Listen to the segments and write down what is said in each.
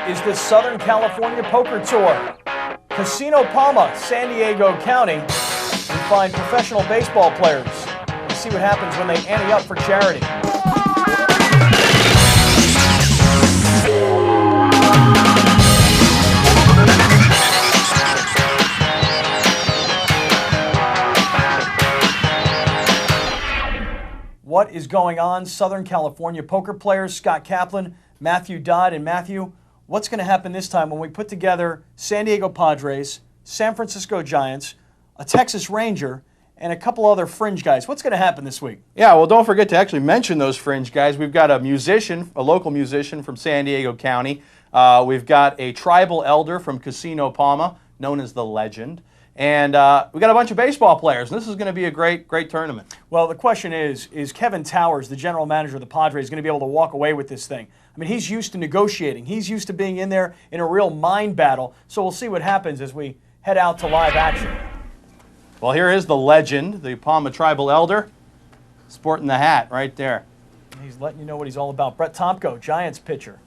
is the Southern California Poker Tour. Casino Palma, San Diego County, we find professional baseball players. Let's see what happens when they ante up for charity. What is going on, Southern California poker players? Scott Kaplan, Matthew Dodd, and Matthew, what's going to happen this time when we put together San Diego Padres, San Francisco Giants, a Texas Ranger, and a couple other fringe guys? What's going to happen this week? Yeah, well, don't forget to actually mention those fringe guys. We've got a musician, a local musician from San Diego County. We've got a tribal elder from Casino Palma, known as the Legend. And we got a bunch of baseball players. This is going to be a great tournament. Well, the question is Kevin Towers, the general manager of the Padres, going to be able to walk away with this thing? I mean, he's used to negotiating. He's used to being in there in a real mind battle. So we'll see what happens as we head out to live action. Well, here is the Legend, the Palma tribal elder, sporting the hat right there. He's letting you know what he's all about. Brett Tomko, Giants pitcher.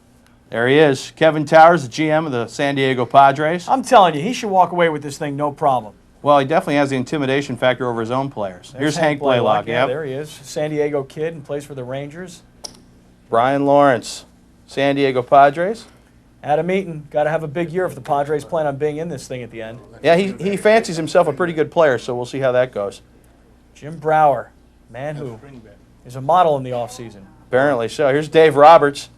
There he is. Kevin Towers, the GM of the San Diego Padres. I'm telling you, he should walk away with this thing no problem. Well, he definitely has the intimidation factor over his own players. Here's Hank Blaylock. Yeah, there he is. San Diego kid and plays for the Rangers. Brian Lawrence, San Diego Padres. Adam Eaton, got to have a big year if the Padres plan on being in this thing at the end. Yeah, he fancies himself a pretty good player, so we'll see how that goes. Jim Brower, man who is a model in the offseason. Apparently so. Here's Dave Roberts.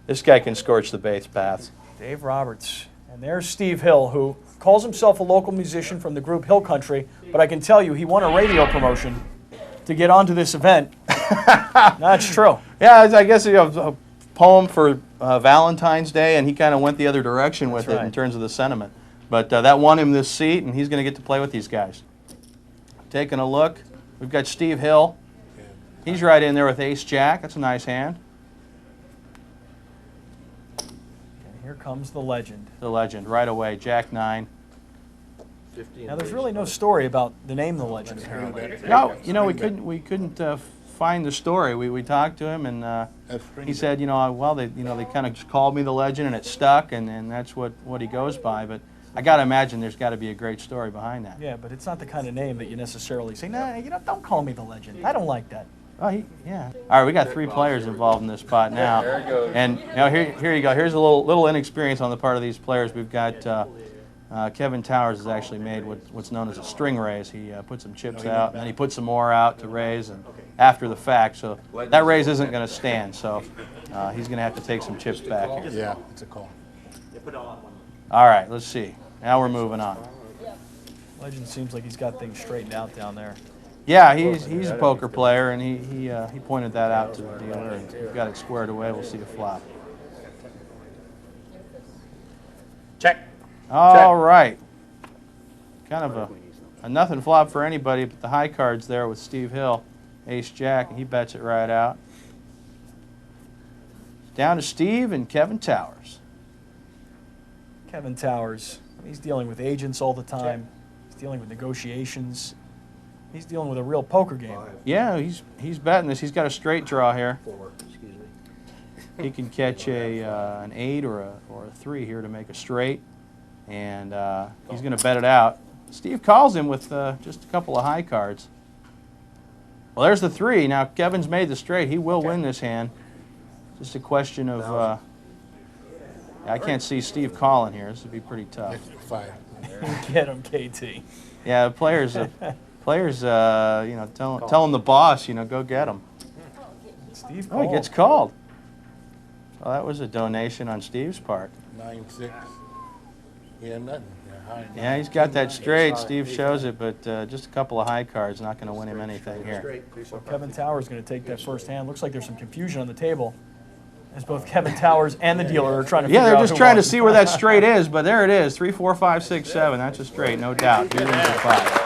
This guy can scorch the base paths. Dave Roberts. And there's Steve Hill, who calls himself a local musician from the group Hill Country, but I can tell you he won a radio promotion to get onto this event. That's true. Yeah, I guess a poem for Valentine's Day, and he kind of went the other direction with it in terms of the sentiment. But that won him this seat, and he's going to get to play with these guys. Taking a look, we've got Steve Hill. He's right in there with Ace-Jack. That's a nice hand. Here comes the Legend. The Legend, right away, Jack-9. Now, there's really no story about the name The Legend, apparently. No, you know, we couldn't find the story. We talked to him, and he said, you know, well, they kind of just called me The Legend, and it stuck, and that's what he goes by. But I got to imagine there's got to be a great story behind that. Yeah, but it's not the kind of name that you necessarily say, nah, you know, don't call me The Legend. I don't like that. Oh, yeah. All right, we got 3 players involved in this spot now, and you know, here you go. Here's a little inexperience on the part of these players. We've got Kevin Towers has actually made what's known as a string raise. He put some chips out, and then he put some more out to raise, and after the fact, so that raise isn't going to stand. So he's going to have to take some chips back here. Yeah, it's a call. All right, let's see. Now we're moving on. Legend seems like he's got things straightened out down there. Yeah, he's a poker player, and he pointed that out to the dealer, and we've got it squared away. We'll see the flop. Check. All right. Kind of a nothing flop for anybody, but the high cards there with Steve Hill, Ace-Jack, and he bets it right out. Down to Steve and Kevin Towers. Kevin Towers, he's dealing with agents all the time. He's dealing with negotiations. He's dealing with a real poker game. Yeah, he's betting this. He's got a straight draw here. He can catch an 8 or a 3 here to make a straight, and he's going to bet it out. Steve calls him with just a couple of high cards. Well, there's the 3. Now Kevin's made the straight. He will win this hand. Just a question of I can't see Steve calling here. This would be pretty tough. 5. Get him, KT. Yeah, players, you know, telling the boss, you know, go get him. Steve Oh, he gets called. Well, that was a donation on Steve's part. 9-6. Yeah, nothing. Yeah, he's got that straight. Steve shows it, but just a couple of high cards not going to win him anything here. So Kevin Towers is going to take that first hand. Looks like there's some confusion on the table, as both Kevin Towers and the dealer are trying to figure out Yeah, they're just who trying to won. see where that straight is, but there it is. 3, 4, 5, 6, 7. That's a straight, no doubt. He wins the 5.